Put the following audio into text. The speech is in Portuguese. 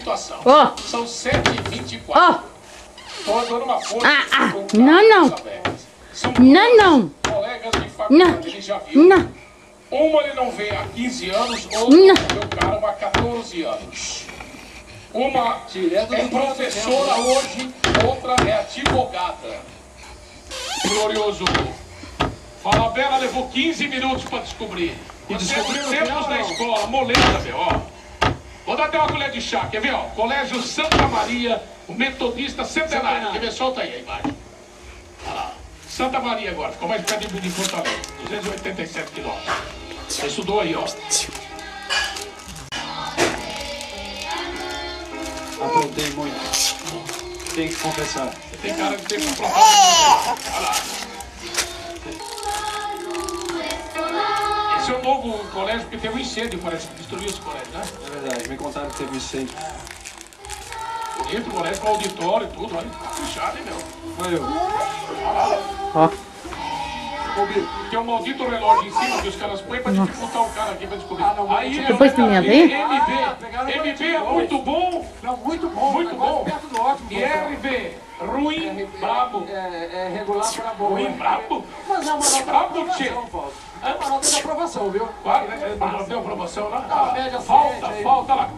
situação. Oh. São 7h24. Tô dando uma força. Não. São Não. colegas de faculdade, ele já viu. Não. Uma ele não vê há 15 anos, outra não vê o cara há 14 anos. Uma é professora hoje, outra é advogada. Glorioso. Falabella levou 15 minutos para descobrir. E descobriu tempos da escola, moleza, meu, ó. Vou dar até uma colher de chá, quer ver, ó? Colégio Santa Maria, o Metodista Centenário. Quer ver? Solta aí a imagem. Olha lá. Santa Maria agora, ficou mais perto de Fortaleza. 287 quilômetros. Você estudou aí, ó. Aprontei muito. Tem que confessar. Você tem cara de ter que aprovar. Olha lá. Esse é o novo colégio, porque teve um incêndio, parece que destruiu esse colégio, né? É verdade, me contaram que teve um incêndio. Bonito o colégio, com auditório e tudo, olha. Tá fechado, hein, meu? Valeu. Ó. Tem um maldito relógio em cima que os caras põem pra dificultar o cara aqui pra descobrir. Aí, Depois que minha vez? MB é muito bom. Não, muito bom. Muito bom. Perto do ótimo. E RV, ruim, brabo. É regular para bom. Ruim, brabo? Mas é uma nota de Brabo, tchê. aprovação, Paulo. É uma nota de aprovação, viu? Qual? Deu aprovação lá? Ah, média Falta 7 aí. lá.